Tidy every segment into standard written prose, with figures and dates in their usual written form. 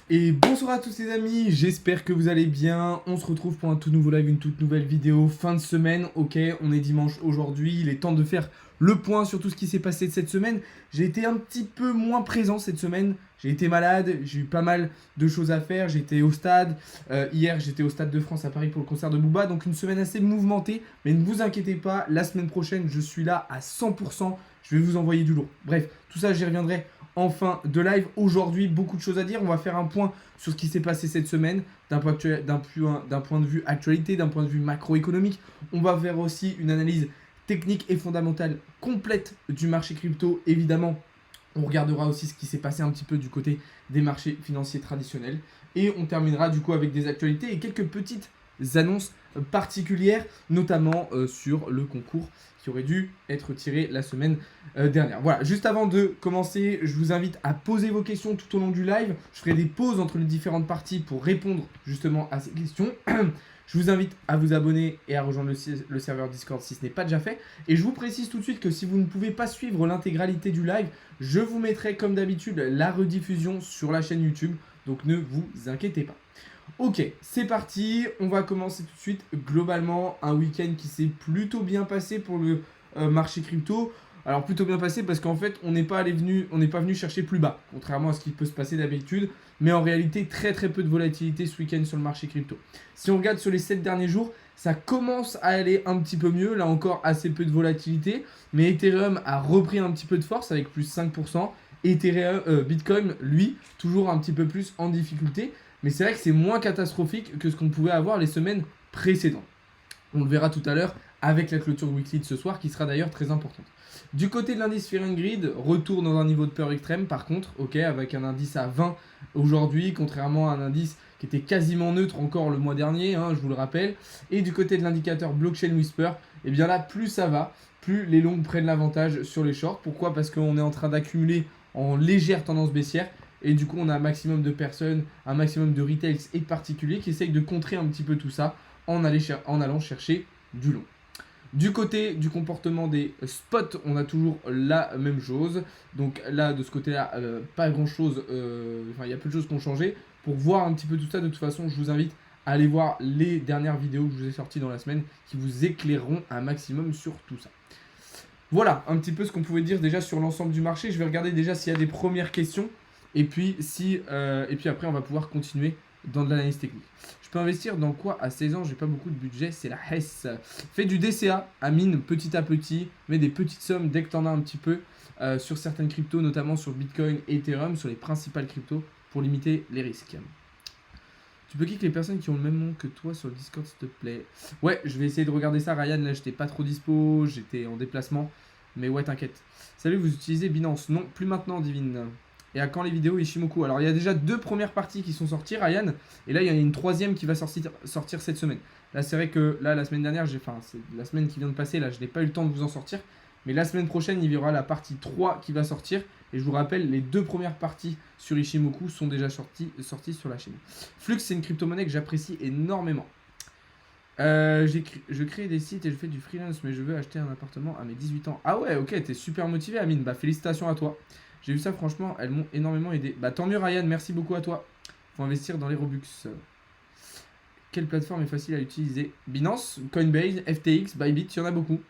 Et bonsoir à tous les amis, j'espère que vous allez bien. On se retrouve pour un tout nouveau live, une toute nouvelle vidéo. Fin de semaine, ok, on est dimanche aujourd'hui. Il est temps de faire le point sur tout ce qui s'est passé de cette semaine. J'ai été un petit peu moins présent cette semaine. J'ai été malade, j'ai eu pas mal de choses à faire. J'étais au stade. Hier, j'étais au Stade de France à Paris pour le concert de Booba. Donc une semaine assez mouvementée. Mais ne vous inquiétez pas, la semaine prochaine, je suis là à 100%. Je vais vous envoyer du lourd. Bref, tout ça, j'y reviendrai en fin de live. Aujourd'hui, beaucoup de choses à dire. On va faire un point sur ce qui s'est passé cette semaine, d'un point de vue actualité, d'un point de vue macroéconomique. On va faire aussi une analyse technique et fondamentale complète du marché crypto, évidemment. On regardera aussi ce qui s'est passé un petit peu du côté des marchés financiers traditionnels. Et on terminera du coup avec des actualités et quelques petites annonces particulières, notamment sur le concours qui aurait dû être tiré la semaine dernière. Voilà, juste avant de commencer, je vous invite à poser vos questions tout au long du live. Je ferai des pauses entre les différentes parties pour répondre justement à ces questions. Je vous invite à vous abonner et à rejoindre le serveur Discord si ce n'est pas déjà fait. Et je vous précise tout de suite que si vous ne pouvez pas suivre l'intégralité du live, je vous mettrai comme d'habitude la rediffusion sur la chaîne YouTube. Donc ne vous inquiétez pas. Ok, c'est parti, on va commencer tout de suite. Globalement, un week-end qui s'est plutôt bien passé pour le marché crypto. Alors plutôt bien passé parce qu'en fait, on n'est pas venu chercher plus bas, contrairement à ce qui peut se passer d'habitude. Mais en réalité, très très peu de volatilité ce week-end sur le marché crypto. Si on regarde sur les 7 derniers jours, ça commence à aller un petit peu mieux. Là encore, assez peu de volatilité. Mais Ethereum a repris un petit peu de force avec plus 5%. Bitcoin, lui, toujours un petit peu plus en difficulté. Mais c'est vrai que c'est moins catastrophique que ce qu'on pouvait avoir les semaines précédentes. On le verra tout à l'heure avec la clôture weekly de ce soir qui sera d'ailleurs très importante. Du côté de l'indice Fear and Greed, retour dans un niveau de peur extrême par contre, ok, avec un indice à 20 aujourd'hui, contrairement à un indice qui était quasiment neutre encore le mois dernier, je vous le rappelle. Et du côté de l'indicateur Blockchain Whisper, et bien là, plus ça va, plus les longs prennent l'avantage sur les shorts. Pourquoi ? Parce qu'on est en train d'accumuler en légère tendance baissière. Et du coup, on a un maximum de personnes, un maximum de retails et de particuliers qui essayent de contrer un petit peu tout ça en allant chercher du long. Du côté du comportement des spots, on a toujours la même chose. Donc là, de ce côté-là, pas grand-chose, il y a peu de choses qui ont changé. Pour voir un petit peu tout ça, de toute façon, je vous invite à aller voir les dernières vidéos que je vous ai sorties dans la semaine qui vous éclaireront un maximum sur tout ça. Voilà un petit peu ce qu'on pouvait dire déjà sur l'ensemble du marché. Je vais regarder déjà s'il y a des premières questions. Et puis après, on va pouvoir continuer dans de l'analyse technique. Je peux investir dans quoi à 16 ans? J'ai pas beaucoup de budget, c'est la Hess. Fais du DCA, Amine, petit à petit, mets des petites sommes dès que tu en as un petit peu sur certaines cryptos, notamment sur Bitcoin et Ethereum, sur les principales cryptos, pour limiter les risques. Tu peux kick les personnes qui ont le même nom que toi sur le Discord, s'il te plaît. Ouais, je vais essayer de regarder ça. Ryan, là, j'étais pas trop dispo, j'étais en déplacement. Mais ouais, t'inquiète. Salut, vous utilisez Binance? Non, plus maintenant, Divine. Et à quand les vidéos Ishimoku? Alors, il y a déjà 2 premières parties qui sont sorties, Ryan. Et là, il y en a une 3e qui va sortir cette semaine. Là, c'est vrai que là, la semaine dernière, c'est la semaine qui vient de passer, là, je n'ai pas eu le temps de vous en sortir. Mais la semaine prochaine, il y aura la partie 3 qui va sortir. Et je vous rappelle, les 2 premières parties sur Ishimoku sont déjà sorties sur la chaîne. Flux, c'est une crypto-monnaie que j'apprécie énormément. Je crée des sites et je fais du freelance, mais je veux acheter un appartement à mes 18 ans. Ah ouais, ok, t'es super motivé, Amine. Bah, félicitations à toi. J'ai vu ça, franchement, elles m'ont énormément aidé. Bah, tant mieux, Ryan, merci beaucoup à toi. Faut investir dans les Robux. Quelle plateforme est facile à utiliser? Binance, Coinbase, FTX, Bybit, il y en a beaucoup.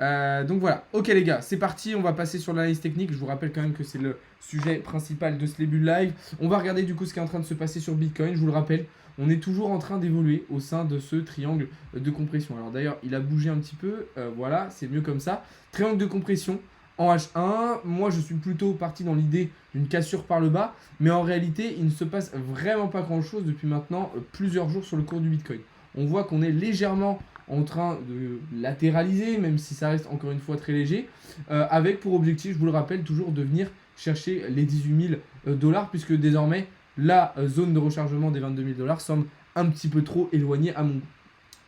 Donc voilà, ok les gars, c'est parti, on va passer sur l'analyse technique. Je vous rappelle quand même que c'est le sujet principal de ce début de live. On va regarder du coup ce qui est en train de se passer sur Bitcoin. Je vous le rappelle, on est toujours en train d'évoluer au sein de ce triangle de compression. Alors d'ailleurs, il a bougé un petit peu, voilà, c'est mieux comme ça. Triangle de compression en H1, moi je suis plutôt parti dans l'idée d'une cassure par le bas, mais en réalité, il ne se passe vraiment pas grand chose depuis maintenant plusieurs jours sur le cours du Bitcoin. On voit qu'on est légèrement en train de latéraliser, même si ça reste encore une fois très léger, avec pour objectif, je vous le rappelle, toujours de venir chercher les 18 000 $, puisque désormais, la zone de rechargement des 22 000 $ semble un petit peu trop éloignée à mon goût.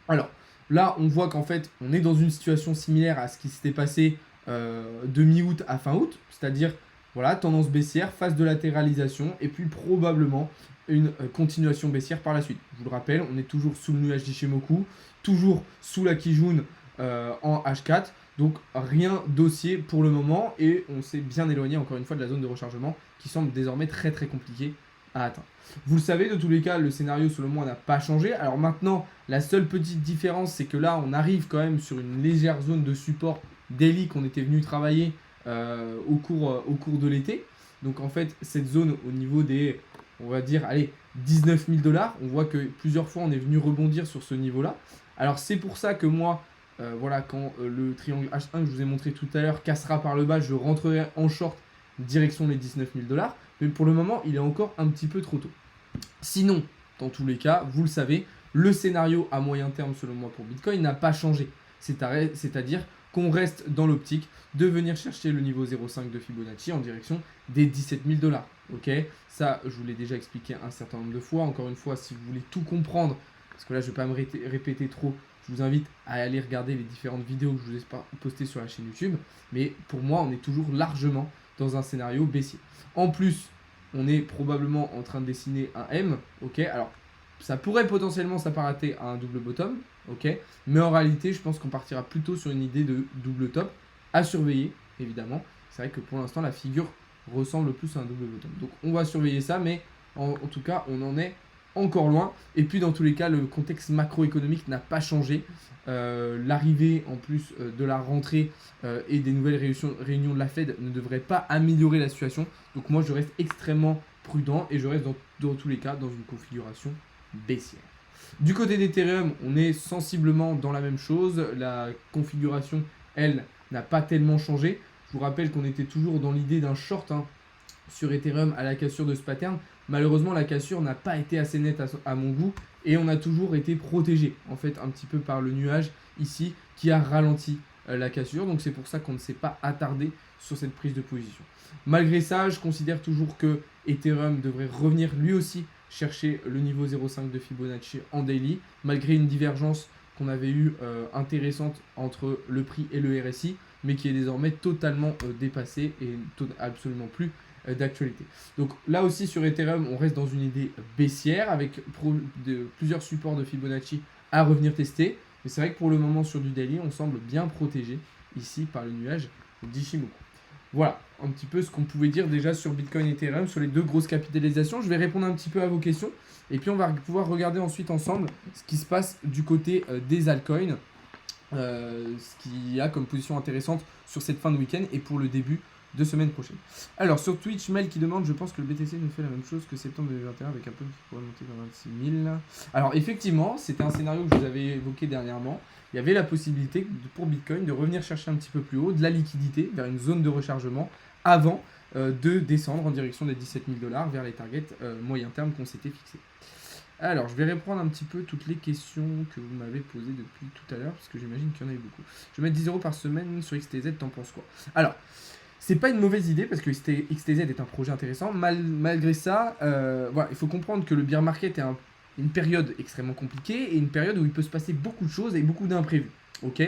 Alors, là, on voit qu'en fait, on est dans une situation similaire à ce qui s'était passé de mi-août à fin août, c'est-à-dire, voilà, tendance baissière, phase de latéralisation, et puis probablement une continuation baissière par la suite. Je vous le rappelle, on est toujours sous le nuage d'Ishimoku, toujours sous la Kijun en H4, donc rien d'haussier pour le moment, et on s'est bien éloigné encore une fois de la zone de rechargement qui semble désormais très très compliquée à atteindre. Vous le savez, de tous les cas, le scénario selon moi n'a pas changé. Alors maintenant, la seule petite différence, c'est que là, on arrive quand même sur une légère zone de support daily qu'on était venu travailler au cours de l'été. Donc en fait, cette zone au niveau des, on va dire, allez, 19 000 $, on voit que plusieurs fois on est venu rebondir sur ce niveau-là. Alors c'est pour ça que moi, voilà, quand le triangle H1 que je vous ai montré tout à l'heure cassera par le bas, je rentrerai en short direction les 19 000 $. Mais pour le moment, il est encore un petit peu trop tôt. Sinon, dans tous les cas, vous le savez, le scénario à moyen terme, selon moi, pour Bitcoin n'a pas changé. C'est-à-dire qu'on reste dans l'optique de venir chercher le niveau 0,5 de Fibonacci en direction des 17 000 $. Ok, ça, je vous l'ai déjà expliqué un certain nombre de fois. Encore une fois, si vous voulez tout comprendre, parce que là, je ne vais pas me répéter trop, je vous invite à aller regarder les différentes vidéos que je vous ai postées sur la chaîne YouTube. Mais pour moi, on est toujours largement dans un scénario baissier. En plus, on est probablement en train de dessiner un M, ok. Alors, ça pourrait potentiellement s'apparenter à un double bottom, ok. Mais en réalité, je pense qu'on partira plutôt sur une idée de double top à surveiller, évidemment. C'est vrai que pour l'instant, la figure ressemble plus à un double bottom. Donc, on va surveiller ça, mais en tout cas, on en est encore loin. Et puis, dans tous les cas, le contexte macroéconomique n'a pas changé. L'arrivée en plus de la rentrée et des nouvelles réunions de la Fed ne devrait pas améliorer la situation. Donc moi je reste extrêmement prudent et je reste dans tous les cas dans une configuration baissière. Du côté d'Ethereum, on est sensiblement dans la même chose. La configuration, elle, n'a pas tellement changé. Je vous rappelle qu'on était toujours dans l'idée d'un short sur Ethereum à la cassure de ce pattern. Malheureusement, la cassure n'a pas été assez nette à mon goût et on a toujours été protégé en fait un petit peu par le nuage ici qui a ralenti la cassure. Donc c'est pour ça qu'on ne s'est pas attardé sur cette prise de position. Malgré ça, je considère toujours que Ethereum devrait revenir lui aussi chercher le niveau 0,5 de Fibonacci en daily, malgré une divergence qu'on avait eue intéressante entre le prix et le RSI, mais qui est désormais totalement dépassée et absolument plus d'actualité. Donc là aussi sur Ethereum, on reste dans une idée baissière avec plusieurs supports de Fibonacci à revenir tester. Mais c'est vrai que pour le moment sur du daily, on semble bien protégé ici par le nuage d'Ishimoku. Voilà un petit peu ce qu'on pouvait dire déjà sur Bitcoin et Ethereum, sur les deux grosses capitalisations. Je vais répondre un petit peu à vos questions et puis on va pouvoir regarder ensuite ensemble ce qui se passe du côté des altcoins, ce qu'il y a comme position intéressante sur cette fin de week-end et pour le début de semaine prochaine. Alors sur Twitch, Mel qui demande, je pense que le BTC nous fait la même chose que septembre 2021 avec un peu qui pourrait monter vers 26 000. Alors effectivement, c'était un scénario que je vous avais évoqué dernièrement. Il y avait la possibilité pour Bitcoin de revenir chercher un petit peu plus haut de la liquidité vers une zone de rechargement avant de descendre en direction des 17 000 $ vers les targets moyen terme qu'on s'était fixés. Alors, je vais reprendre un petit peu toutes les questions que vous m'avez posées depuis tout à l'heure, parce que j'imagine qu'il y en a eu beaucoup. Je vais mettre 10 € par semaine sur XTZ, t'en penses quoi? Alors, c'est pas une mauvaise idée, parce que XTZ est un projet intéressant. Malgré ça, voilà, il faut comprendre que le bear market est une période extrêmement compliquée, et une période où il peut se passer beaucoup de choses et beaucoup d'imprévus. Ok,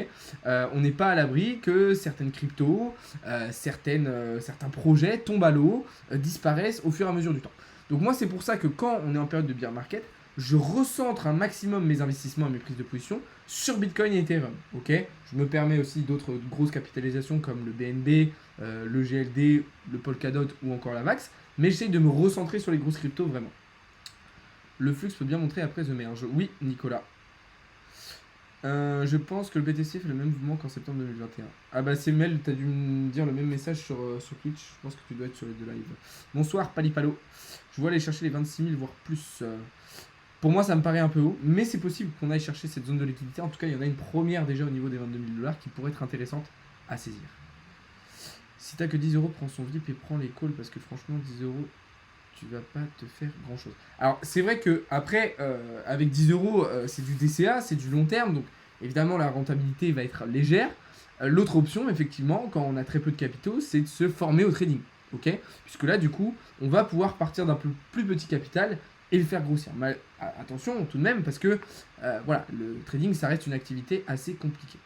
on n'est pas à l'abri que certaines cryptos, certains projets tombent à l'eau, disparaissent au fur et à mesure du temps. Donc moi, c'est pour ça que quand on est en période de bear market, je recentre un maximum mes investissements et mes prises de position sur Bitcoin et Ethereum. Ok, je me permets aussi d'autres grosses capitalisations comme le BNB, le GLD, le Polkadot ou encore la VAX, mais j'essaye de me recentrer sur les grosses cryptos vraiment. Le flux peut bien montrer après The Merge. Oui, Nicolas. Je pense que le BTC fait le même mouvement qu'en septembre 2021. Ah bah c'est Mel, t'as dû me dire le même message sur Twitch. Je pense que tu dois être sur les deux lives. Bonsoir Palipalo. Je vois aller chercher les 26 000 voire plus. Pour moi ça me paraît un peu haut, mais c'est possible qu'on aille chercher cette zone de liquidité. En tout cas il y en a une première déjà au niveau des 22 000 $ qui pourrait être intéressante à saisir. Si t'as que 10 €, prends son VIP et prends les calls parce que franchement 10 € tu vas pas te faire grand chose. Alors c'est vrai que après avec 10 €, c'est du DCA, c'est du long terme, donc évidemment la rentabilité va être légère. L'autre option, effectivement, quand on a très peu de capitaux, c'est de se former au trading. Ok, puisque là du coup on va pouvoir partir d'un plus petit capital et le faire grossir. Mais attention tout de même parce que voilà, le trading ça reste une activité assez compliquée.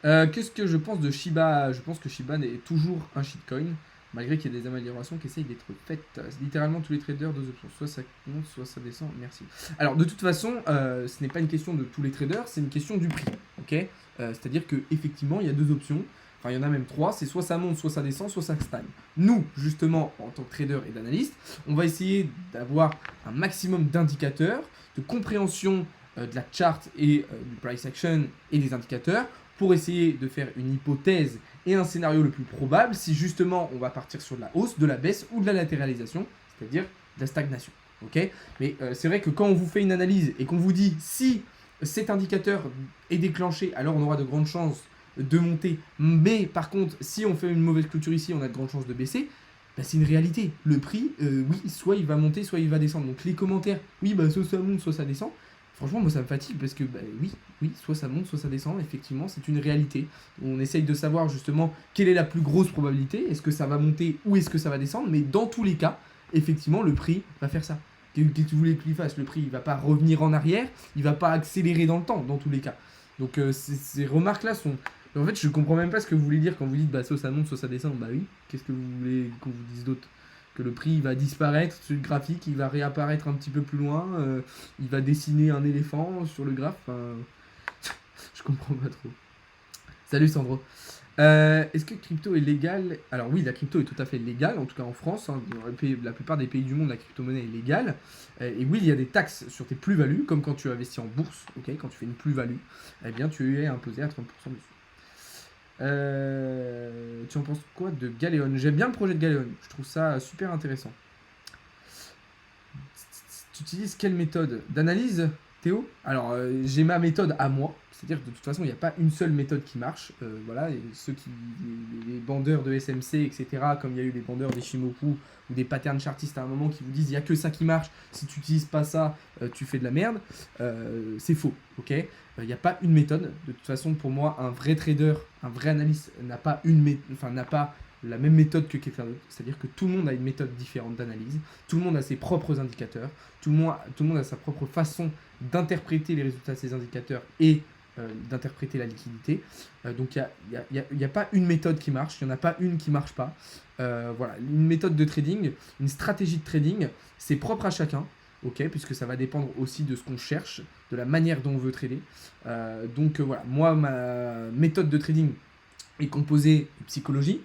Qu'est-ce que je pense de Shiba? Je pense que Shiba est toujours un shitcoin, malgré qu'il y ait des améliorations qui essayent d'être faites. Littéralement tous les traders, deux options, soit ça monte, soit ça descend, merci. Alors de toute façon, ce n'est pas une question de tous les traders, c'est une question du prix, ok. C'est-à-dire qu'effectivement, il y a deux options. enfin il y en a même 3, c'est soit ça monte, soit ça descend, soit ça stagne. Nous, justement, en tant que trader et d'analyste, on va essayer d'avoir un maximum d'indicateurs, de compréhension de la chart et du price action et des indicateurs pour essayer de faire une hypothèse et un scénario le plus probable si justement on va partir sur de la hausse, de la baisse ou de la latéralisation, c'est-à-dire de la stagnation. Okay, mais c'est vrai que quand on vous fait une analyse et qu'on vous dit si cet indicateur est déclenché, alors on aura de grandes chances de monter. Mais par contre, si on fait une mauvaise clôture ici, on a de grandes chances de baisser. Bah, c'est une réalité. Le prix, oui, soit il va monter, soit il va descendre. Donc les commentaires, oui, bah, soit ça monte, soit ça descend. Franchement, moi, ça me fatigue parce que, bah, oui, soit ça monte, soit ça descend. Effectivement, c'est une réalité. On essaye de savoir justement quelle est la plus grosse probabilité. Est-ce que ça va monter ou est-ce que ça va descendre? Mais dans tous les cas, effectivement, le prix va faire ça. Qu'est-ce que tu voulais qu'il fasse? Le prix, il va pas revenir en arrière, il va pas accélérer dans le temps, dans tous les cas. Donc ces remarques-là sont... En fait, je comprends même pas ce que vous voulez dire quand vous dites bah soit ça monte, soit ça descend. Bah oui, qu'est-ce que vous voulez qu'on vous dise d'autre? Que le prix il va disparaître sur le graphique, il va réapparaître un petit peu plus loin, il va dessiner un éléphant sur le graphe. Enfin, je comprends pas trop. Salut Sandro. Est-ce que crypto est légal? Alors oui, la crypto est tout à fait légale, en tout cas en France. Hein, dans la plupart des pays du monde, la crypto-monnaie est légale. Et oui, il y a des taxes sur tes plus-values, comme quand tu investis en bourse. Okay, quand tu fais une plus-value, eh bien tu es imposé à 30% dessus. Tu en penses quoi de Galéon? J'aime bien le projet de Galéon, je trouve ça super intéressant. Tu utilises quelle méthode d'analyse, Théo? Alors, j'ai ma méthode à moi, c'est-à-dire que de toute façon, il n'y a pas une seule méthode qui marche. Voilà, et les bandeurs de SMC, etc., comme il y a eu les bandeurs d'Ishimoku ou des pattern chartistes à un moment qui vous disent il n'y a que ça qui marche, si tu n'utilises pas ça, tu fais de la merde, c'est faux, ok? Il n'y a pas une méthode. De toute façon, pour moi, un vrai trader, un vrai analyste n'a pas la même méthode que quelqu'un d'autre. C'est-à-dire que tout le monde a une méthode différente d'analyse, tout le monde a ses propres indicateurs, tout le monde a sa propre façon d'interpréter les résultats de ces indicateurs et d'interpréter la liquidité. Donc il n'y a pas une méthode qui marche, il n'y en a pas une qui ne marche pas. Voilà, une méthode de trading, une stratégie de trading, c'est propre à chacun. Ok, puisque ça va dépendre aussi de ce qu'on cherche, de la manière dont on veut trader. Voilà, moi, ma méthode de trading est composée de psychologie,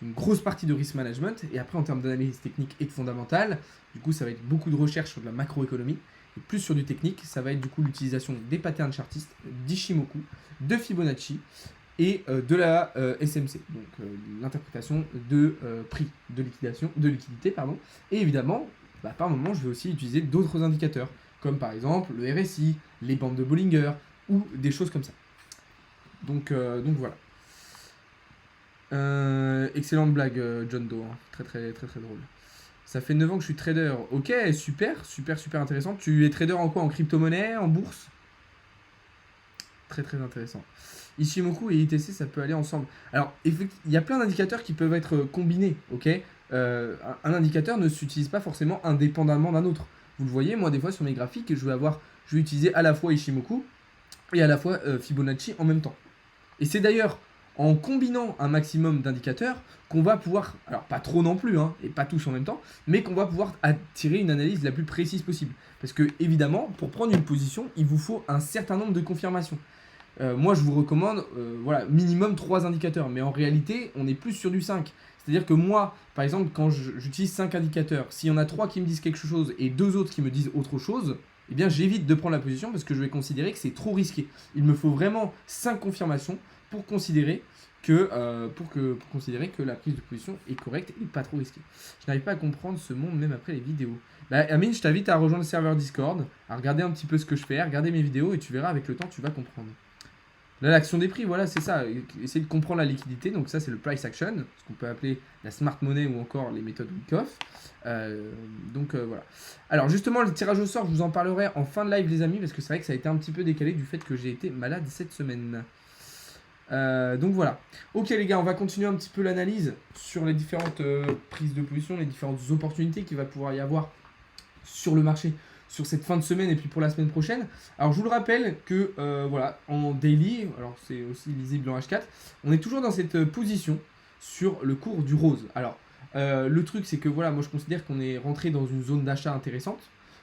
une grosse partie de risk management, et après en termes d'analyse technique et de fondamentale, du coup ça va être beaucoup de recherche sur de la macroéconomie, et plus sur du technique, ça va être du coup l'utilisation des patterns chartistes, d'Ishimoku, de Fibonacci, et de la SMC, donc l'interprétation de prix, de liquidité, et évidemment, par moment, je vais aussi utiliser d'autres indicateurs, comme par exemple le RSI, les bandes de Bollinger, ou des choses comme ça. Donc voilà. Excellente blague, John Doe. Hein. Très drôle. Ça fait 9 ans que je suis trader. Ok, super intéressant. Tu es trader en quoi? En crypto-monnaie? En bourse? Très intéressant. Ishimoku et ITC, ça peut aller ensemble. Alors, il y a plein d'indicateurs qui peuvent être combinés, ok? Un indicateur ne s'utilise pas forcément indépendamment d'un autre. Vous le voyez, moi, des fois, sur mes graphiques, je vais utiliser à la fois Ishimoku et à la fois Fibonacci en même temps. Et c'est d'ailleurs en combinant un maximum d'indicateurs qu'on va pouvoir, alors pas trop non plus, hein, et pas tous en même temps, mais qu'on va pouvoir attirer une analyse la plus précise possible. Parce que, évidemment, pour prendre une position, il vous faut un certain nombre de confirmations. Moi, je vous recommande voilà, minimum 3 indicateurs, mais en réalité, on est plus sur du 5. C'est-à-dire que moi, par exemple, quand j'utilise 5 indicateurs, s'il y en a 3 qui me disent quelque chose et 2 autres qui me disent autre chose, eh bien j'évite de prendre la position parce que je vais considérer que c'est trop risqué. Il me faut vraiment 5 confirmations pour considérer que, considérer que la prise de position est correcte et pas trop risquée. Je n'arrive pas à comprendre ce monde même après les vidéos. Amine, je t'invite à rejoindre le serveur Discord, à regarder un petit peu ce que je fais, à regarder mes vidéos et tu verras avec le temps, tu vas comprendre. Là, l'action des prix, voilà, c'est ça. Essayer de comprendre la liquidité. Donc ça, c'est le price action, ce qu'on peut appeler la smart money ou encore les méthodes Wyckoff. Voilà. Alors justement, le tirage au sort, je vous en parlerai en fin de live, les amis, parce que c'est vrai que ça a été un petit peu décalé du fait que j'ai été malade cette semaine. Donc voilà. Ok les gars, on va continuer un petit peu l'analyse sur les différentes prises de position, les différentes opportunités qu'il va pouvoir y avoir sur le marché sur cette fin de semaine et puis pour la semaine prochaine. Alors je vous le rappelle que voilà, en daily, alors c'est aussi lisible en H4, on est toujours dans cette position sur le cours du rose. Alors le truc c'est que voilà, moi je considère qu'on est rentré dans une zone d'achat intéressante.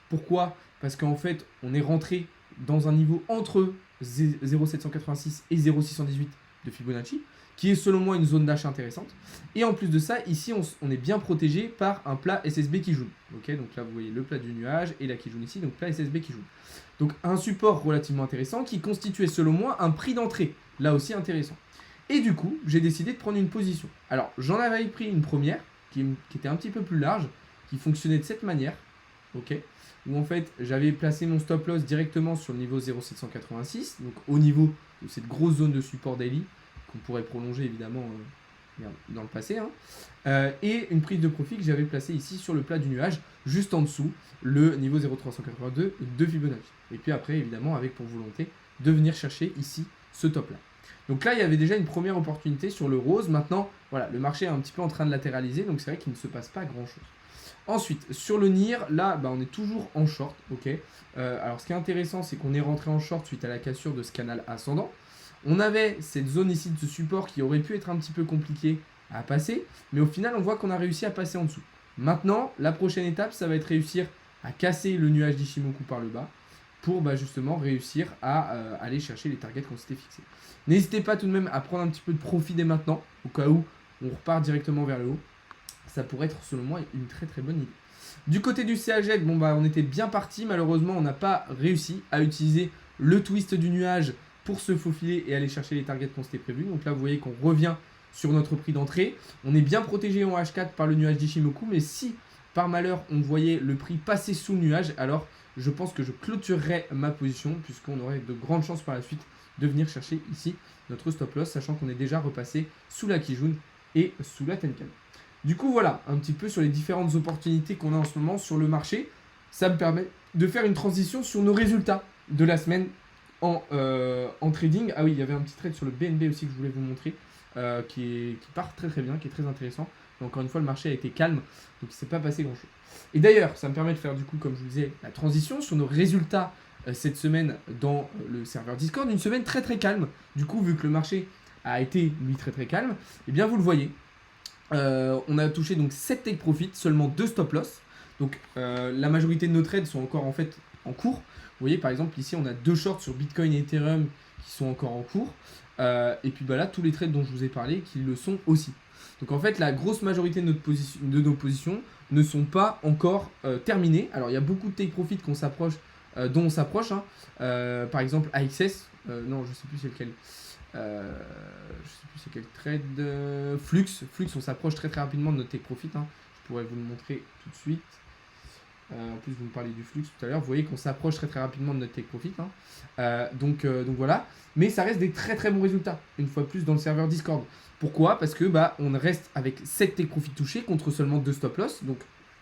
Pourquoi? Parce qu'en fait on est rentré dans un niveau entre 0,786 et 0,618 de Fibonacci, qui est selon moi une zone d'achat intéressante. Et en plus de ça, ici, on est bien protégé par un plat SSB Kijun. Ok, donc là, vous voyez le plat du nuage et la Kijun ici, donc plat SSB Kijun. Donc un support relativement intéressant qui constituait selon moi un prix d'entrée, là aussi intéressant. Et du coup, j'ai décidé de prendre une position. Alors, j'en avais pris une première qui était un petit peu plus large, qui fonctionnait de cette manière, ok, où en fait, j'avais placé mon stop loss directement sur le niveau 0,786, donc au niveau de cette grosse zone de support daily, qu'on pourrait prolonger évidemment dans le passé, hein. Et une prise de profit que j'avais placée ici sur le plat du nuage, juste en dessous, le niveau 0,382 de Fibonacci. Et puis après, évidemment, avec pour volonté de venir chercher ici ce top-là. Donc là, il y avait déjà une première opportunité sur le rose. Maintenant, voilà, le marché est un petit peu en train de latéraliser, donc c'est vrai qu'il ne se passe pas grand-chose. Ensuite, sur le NIR, là, on est toujours en short, ok. Alors, ce qui est intéressant, c'est qu'on est rentré en short suite à la cassure de ce canal ascendant. On avait cette zone ici de ce support qui aurait pu être un petit peu compliqué à passer, mais au final, on voit qu'on a réussi à passer en dessous. Maintenant, la prochaine étape, ça va être réussir à casser le nuage d'Ishimoku par le bas pour justement réussir à aller chercher les targets qu'on s'était fixés. N'hésitez pas tout de même à prendre un petit peu de profit dès maintenant, au cas où on repart directement vers le haut. Ça pourrait être selon moi une très très bonne idée. Du côté du CAG, on était bien parti. Malheureusement, on n'a pas réussi à utiliser le twist du nuage pour se faufiler et aller chercher les targets qu'on s'était prévus. Donc là, vous voyez qu'on revient sur notre prix d'entrée. On est bien protégé en H4 par le nuage d'Ishimoku, mais si par malheur on voyait le prix passer sous le nuage, alors je pense que je clôturerais ma position puisqu'on aurait de grandes chances par la suite de venir chercher ici notre stop loss, sachant qu'on est déjà repassé sous la Kijun et sous la Tenkan. Du coup, voilà un petit peu sur les différentes opportunités qu'on a en ce moment sur le marché. Ça me permet de faire une transition sur nos résultats de la semaine en trading. Ah oui, il y avait un petit trade sur le BNB aussi que je voulais vous montrer, qui part très très bien, qui est très intéressant. Mais encore une fois, le marché a été calme, donc il ne s'est pas passé grand-chose. Et d'ailleurs, ça me permet de faire du coup, comme je vous disais, la transition sur nos résultats cette semaine dans le serveur Discord. Une semaine très très calme. Du coup, vu que le marché a été, lui, très très calme, et bien vous le voyez. On a touché donc 7 take profit, seulement 2 stop loss. Donc la majorité de nos trades sont encore en fait en cours. Vous voyez par exemple ici on a 2 shorts sur Bitcoin et Ethereum qui sont encore en cours. Et puis là tous les trades dont je vous ai parlé qui le sont aussi. Donc en fait la grosse majorité de nos positions ne sont pas encore terminées. Alors il y a beaucoup de take profit qu'on s'approche, dont on s'approche, hein. Par exemple AXS, non je sais plus c'est lequel. Je sais plus c'est quel trade. Flux, on s'approche très très rapidement de notre take profit, hein. Je pourrais vous le montrer tout de suite. En plus vous me parlez du flux tout à l'heure, vous voyez qu'on s'approche très très rapidement de notre take profit, hein. Donc voilà, mais ça reste des très très bons résultats, une fois de plus dans le serveur Discord. Pourquoi? Parce que on reste avec 7 take profit touchés contre seulement 2 stop loss. Donc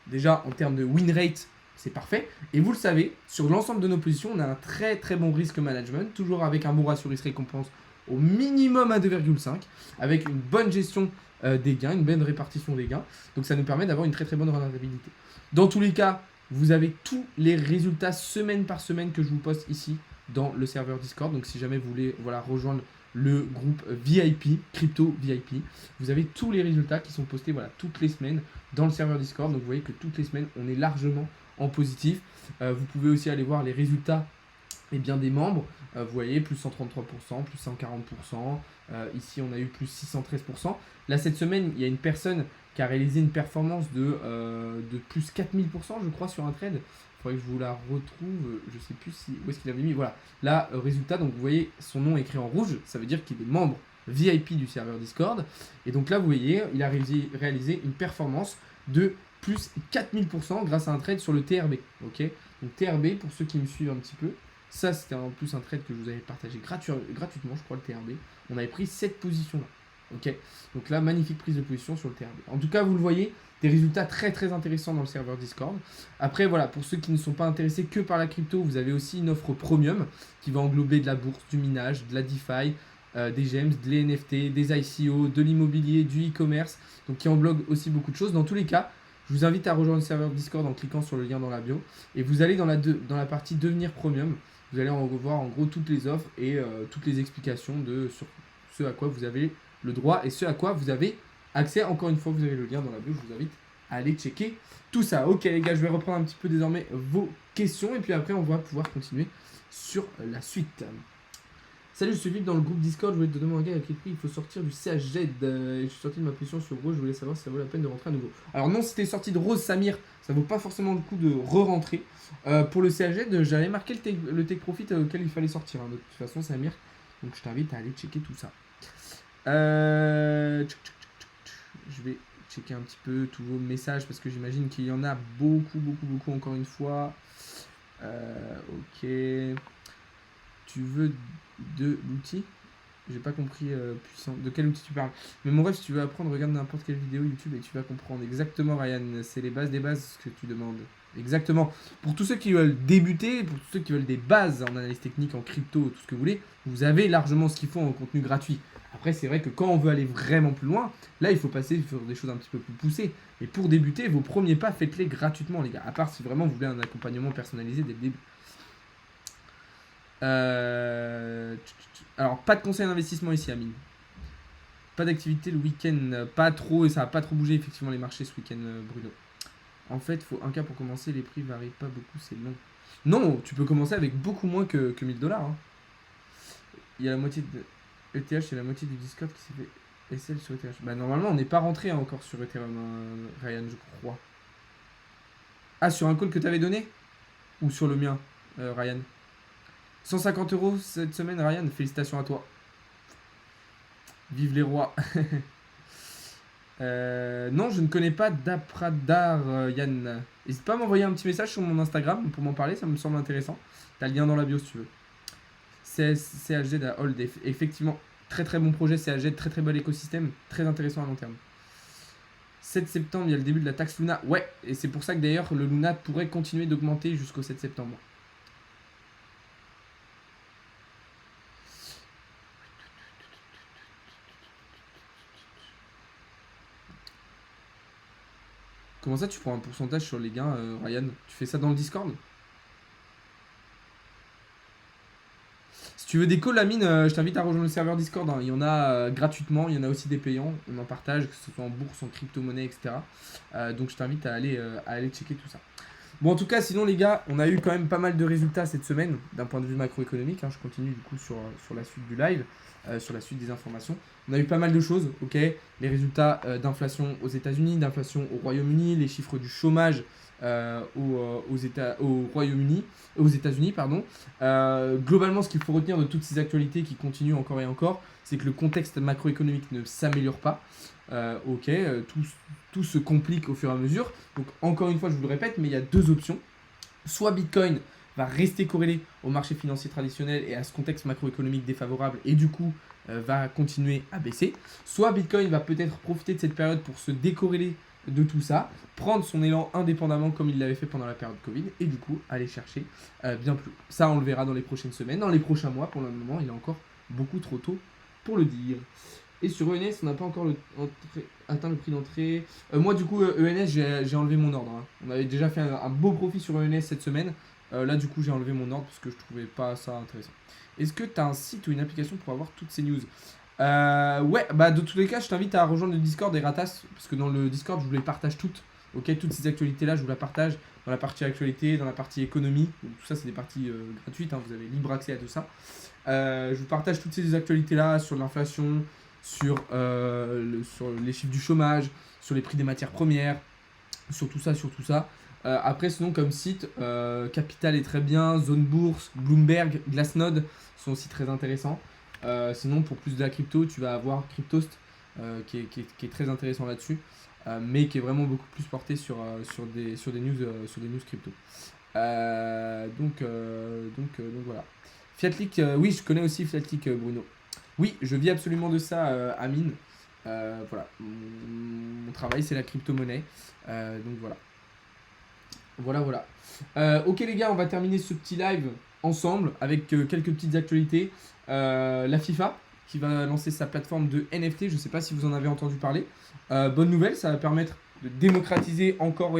déjà en termes de win rate, c'est parfait. Et vous le savez, sur l'ensemble de nos positions, on a un très très bon risque management, toujours avec un bon ratio risque récompense au minimum à 2,5, avec une bonne gestion des gains, une bonne répartition des gains. Donc ça nous permet d'avoir une très très bonne rentabilité. Dans tous les cas, vous avez tous les résultats semaine par semaine que je vous poste ici dans le serveur Discord. Donc si jamais vous voulez rejoindre le groupe VIP, Crypto VIP, vous avez tous les résultats qui sont postés toutes les semaines dans le serveur Discord. Donc vous voyez que toutes les semaines, on est largement en positif. Vous pouvez aussi aller voir les résultats des membres. Vous voyez, plus 133%, plus 140%. Ici, on a eu plus 613%. Là, cette semaine, il y a une personne qui a réalisé une performance de plus 4000%, je crois, sur un trade. Il faudrait que je vous la retrouve. Je ne sais plus où est-ce qu'il avait mis. Voilà. Là, résultat, donc vous voyez, son nom est écrit en rouge. Ça veut dire qu'il est membre VIP du serveur Discord. Et donc là, vous voyez, il a réalisé une performance de plus 4000% grâce à un trade sur le TRB. Ok. Donc TRB, pour ceux qui me suivent un petit peu, ça, c'était en plus un trade que je vous avais partagé gratuitement, je crois, le TRB. On avait pris cette position-là. Ok. Donc là, magnifique prise de position sur le TRB. En tout cas, vous le voyez, des résultats très très intéressants dans le serveur Discord. Après, voilà, pour ceux qui ne sont pas intéressés que par la crypto, vous avez aussi une offre premium qui va englober de la bourse, du minage, de la DeFi, des gems, de l'NFT, des ICO, de l'immobilier, du e-commerce. Donc qui englobe aussi beaucoup de choses. Dans tous les cas, je vous invite à rejoindre le serveur Discord en cliquant sur le lien dans la bio. Et vous allez dans la partie devenir premium. Vous allez en revoir en gros toutes les offres et toutes les explications sur ce à quoi vous avez le droit et ce à quoi vous avez accès. Encore une fois, vous avez le lien dans la bio, je vous invite à aller checker tout ça. Ok les gars, je vais reprendre un petit peu désormais vos questions et puis après on va pouvoir continuer sur la suite. Salut, je suis vite dans le groupe Discord, je voulais te demander à quel prix il faut sortir du CHZ. Et je suis sorti de ma position sur Rose, je voulais savoir si ça vaut la peine de rentrer à nouveau. Alors non, si t'es sorti de Rose, Samir, ça vaut pas forcément le coup de re-rentrer. Pour le CHZ, j'avais marqué le take profit auquel il fallait sortir, hein, de toute façon, Samir. Donc je t'invite à aller checker tout ça. Je vais checker un petit peu tous vos messages parce que j'imagine qu'il y en a beaucoup encore une fois. Ok. Tu veux de l'outil? J'ai pas compris puissant. De quel outil tu parles? Mais mon rêve, si tu veux apprendre, regarde n'importe quelle vidéo YouTube et tu vas comprendre. Exactement, Ryan. C'est les bases des bases que tu demandes. Exactement. Pour tous ceux qui veulent débuter, pour tous ceux qui veulent des bases en analyse technique, en crypto, tout ce que vous voulez, vous avez largement ce qu'il faut en contenu gratuit. Après, c'est vrai que quand on veut aller vraiment plus loin, là, il faut passer sur des choses un petit peu plus poussées. Et pour débuter, vos premiers pas, faites-les gratuitement, les gars. À part si vraiment vous voulez un accompagnement personnalisé dès le début. Alors, pas de conseil d'investissement ici, Amine. Pas d'activité le week-end, pas trop, et ça va pas trop bouger effectivement les marchés ce week-end, Bruno. En fait, il faut un cas pour commencer, les prix varient pas beaucoup, c'est long. Non, tu peux commencer avec beaucoup moins que 1000$. Hein. Il y a la moitié de ETH, c'est la moitié du Discord qui s'est fait SL sur ETH. Bah, normalement, on n'est pas rentré encore sur Ethereum, Ryan, je crois. Ah, sur un call que t'avais donné? Ou sur le mien, Ryan? 150€ cette semaine, Ryan, félicitations à toi. Vive les rois. Non, je ne connais pas d'Apradar, Yann. N'hésite pas à m'envoyer un petit message sur mon Instagram pour m'en parler, ça me semble intéressant. T'as le lien dans la bio si tu veux. CHZ à Hold, effectivement, très bon projet CHZ, très bel écosystème, très intéressant à long terme. 7 septembre, il y a le début de la taxe Luna. Ouais, et c'est pour ça que d'ailleurs le Luna pourrait continuer d'augmenter jusqu'au 7 septembre. Comment ça, tu prends un pourcentage sur les gains, Ryan? Tu fais ça dans le Discord? Si tu veux des calls, Amine, je t'invite à rejoindre le serveur Discord. Hein. Il y en a gratuitement, il y en a aussi des payants. On en partage, que ce soit en bourse, en crypto-monnaie, etc. Donc je t'invite à aller checker tout ça. Bon, en tout cas, sinon, les gars, on a eu quand même pas mal de résultats cette semaine, d'un point de vue macroéconomique. Hein. Je continue du coup sur la suite du live, sur la suite des informations. On a eu pas mal de choses, ok. Les résultats d'inflation aux États-Unis, d'inflation au Royaume-Uni, les chiffres du chômage au Royaume-Uni, aux États-Unis, pardon. Globalement, ce qu'il faut retenir de toutes ces actualités qui continuent encore et encore, c'est que le contexte macroéconomique ne s'améliore pas. Ok, tout se complique au fur et à mesure. Donc encore une fois, je vous le répète, mais il y a deux options. Soit Bitcoin va rester corrélé au marché financier traditionnel et à ce contexte macroéconomique défavorable et du coup va continuer à baisser. Soit Bitcoin va peut-être profiter de cette période pour se décorréler de tout ça, prendre son élan indépendamment comme il l'avait fait pendant la période Covid et du coup aller chercher bien plus. Ça, on le verra dans les prochaines semaines, dans les prochains mois. Pour le moment, il est encore beaucoup trop tôt pour le dire. Et sur ENS, on n'a pas encore atteint le prix d'entrée. Moi, du coup, ENS, j'ai enlevé mon ordre. Hein. On avait déjà fait un beau profit sur ENS cette semaine. Là, du coup, j'ai enlevé mon ordre parce que je trouvais pas ça intéressant. Est-ce que tu as un site ou une application pour avoir toutes ces news? Ouais, bah de tous les cas, je t'invite à rejoindre le Discord et Ratas, parce que dans le Discord, je vous les partage toutes. Ok, toutes ces actualités-là, je vous la partage dans la partie actualité, dans la partie économie. Donc, tout ça, c'est des parties gratuites, hein, vous avez libre accès à tout ça. Je vous partage toutes ces actualités-là sur l'inflation, sur les chiffres du chômage, sur les prix des matières premières, sur tout ça. Après, sinon, comme site, Capital est très bien, Zone Bourse, Bloomberg, Glassnode sont aussi très intéressants. Sinon, pour plus de la crypto, tu vas avoir Cryptost qui est très intéressant là-dessus, mais qui est vraiment beaucoup plus porté sur des news crypto. Donc voilà. Fiatlic, oui, je connais aussi Fiatlic, Bruno. Oui, je vis absolument de ça, Amine. Voilà. Mon travail, c'est la crypto-monnaie. Donc voilà. Voilà. Ok les gars, on va terminer ce petit live ensemble avec quelques petites actualités. La FIFA qui va lancer sa plateforme de NFT, je ne sais pas si vous en avez entendu parler. Bonne nouvelle, ça va permettre de démocratiser encore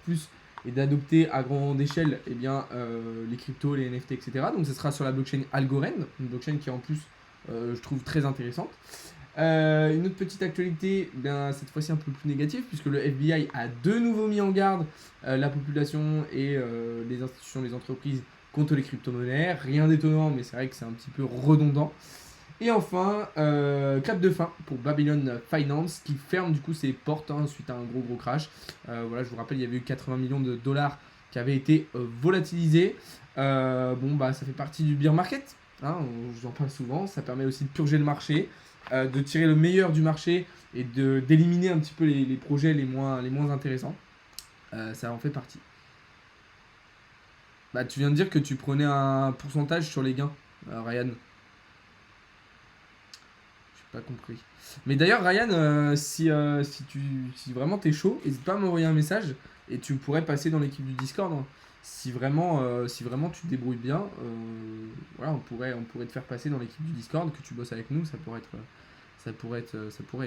plus et d'adopter à grande échelle les cryptos, les NFT, etc. Donc ce sera sur la blockchain Algorand, une blockchain qui est en plus, je trouve, très intéressante. Une autre petite actualité, cette fois-ci un peu plus négative, puisque le FBI a de nouveau mis en garde la population et les institutions, les entreprises contre les crypto-monnaies. Rien d'étonnant, mais c'est vrai que c'est un petit peu redondant. Et enfin, clap de fin pour Babylon Finance qui ferme du coup ses portes suite à un gros crash. Voilà, je vous rappelle, il y avait eu 80 millions de dollars qui avaient été volatilisés. Bon, bah ça fait partie du bear market, je vous en parle souvent. Ça permet aussi de purger le marché, de tirer le meilleur du marché et d'éliminer un petit peu les projets les moins intéressants. Ça en fait partie. Bah, tu viens de dire que tu prenais un pourcentage sur les gains, Ryan. Pas compris. Mais d'ailleurs, Ryan, si vraiment t'es chaud, n'hésite pas à m'envoyer un message et tu pourrais passer dans l'équipe du Discord, hein. Si vraiment tu te débrouilles bien, voilà, on pourrait te faire passer dans l'équipe du Discord, que tu bosses avec nous, ça pourrait être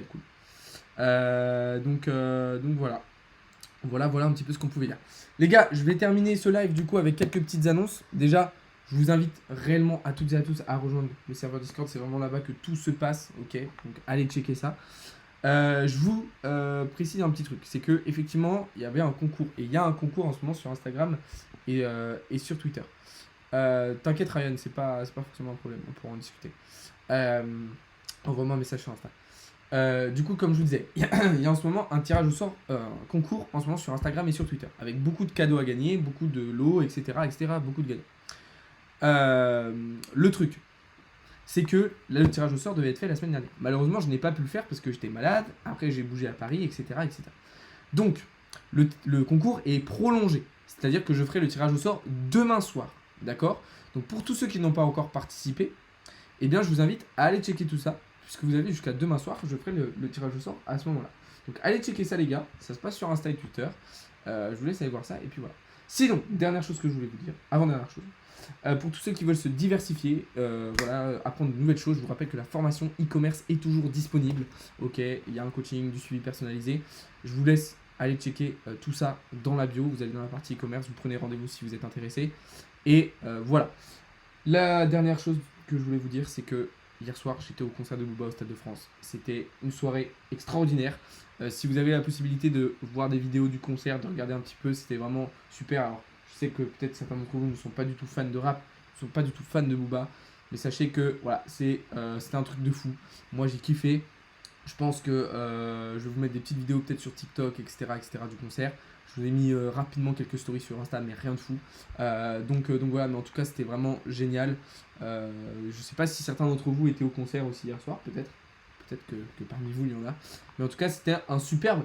cool. Donc voilà. Voilà un petit peu ce qu'on pouvait dire. Les gars, je vais terminer ce live du coup avec quelques petites annonces. Déjà, je vous invite réellement à toutes et à tous à rejoindre le serveur Discord. C'est vraiment là-bas que tout se passe. Ok, donc allez checker ça. Je vous précise un petit truc. C'est que effectivement, il y avait un concours. Et il y a un concours en ce moment sur Instagram et sur Twitter. T'inquiète Ryan, c'est pas forcément un problème. On pourra en discuter. Envoie-moi un message sur Insta. Du coup, comme je vous disais, il y a en ce moment un tirage au sort, un concours en ce moment sur Instagram et sur Twitter, avec beaucoup de cadeaux à gagner, beaucoup de lots, etc. beaucoup de gagnants. Le truc, c'est que là, le tirage au sort devait être fait la semaine dernière. Malheureusement, je n'ai pas pu le faire parce que j'étais malade, après j'ai bougé à Paris, etc. Donc, le concours est prolongé, c'est-à-dire que je ferai le tirage au sort demain soir, d'accord? Donc, pour tous ceux qui n'ont pas encore participé, eh bien, je vous invite à aller checker tout ça. Puisque vous avez jusqu'à demain soir, je ferai le tirage au sort à ce moment-là. Donc allez checker ça les gars, ça se passe sur Insta et Twitter. Je vous laisse aller voir ça et puis voilà. Sinon, dernière chose que je voulais vous dire, avant-dernière chose, pour tous ceux qui veulent se diversifier, apprendre de nouvelles choses, je vous rappelle que la formation e-commerce est toujours disponible. Ok, il y a un coaching, du suivi personnalisé. Je vous laisse aller checker tout ça dans la bio. Vous allez dans la partie e-commerce, vous prenez rendez-vous si vous êtes intéressé. Et voilà. La dernière chose que je voulais vous dire, c'est que hier soir, j'étais au concert de Booba au Stade de France. C'était une soirée extraordinaire. Si vous avez la possibilité de voir des vidéos du concert, de regarder un petit peu, c'était vraiment super. Alors, je sais que peut-être certains d'entre vous ne sont pas du tout fans de rap, ne sont pas du tout fans de Booba, mais sachez que voilà, c'était un truc de fou. Moi, j'ai kiffé. Je pense que je vais vous mettre des petites vidéos peut-être sur TikTok, etc. du concert. Je vous ai mis rapidement quelques stories sur Insta, mais rien de fou. Donc voilà, mais en tout cas, c'était vraiment génial. Je sais pas si certains d'entre vous étaient au concert aussi hier soir, peut-être. Peut-être que parmi vous, il y en a. Mais en tout cas, c'était un superbe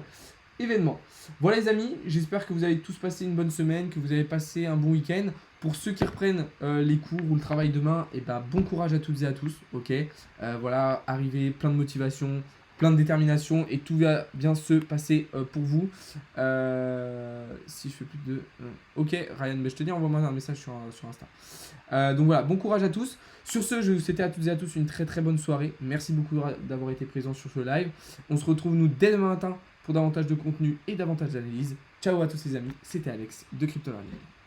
événement. Voilà les amis, j'espère que vous avez tous passé une bonne semaine, que vous avez passé un bon week-end. Pour ceux qui reprennent les cours ou le travail demain, et ben, bon courage à toutes et à tous. Ok, voilà, arrivez plein de motivation, plein de détermination et tout va bien se passer pour vous. Si je fais plus de... Ok, Ryan, mais je te dis, envoie-moi un message sur Insta. Donc voilà, bon courage à tous. Sur ce, je vous souhaite à toutes et à tous une très très bonne soirée. Merci beaucoup d'avoir été présents sur ce live. On se retrouve nous dès demain matin pour davantage de contenu et davantage d'analyse. Ciao à tous les amis, c'était Alex de Crypto Learning.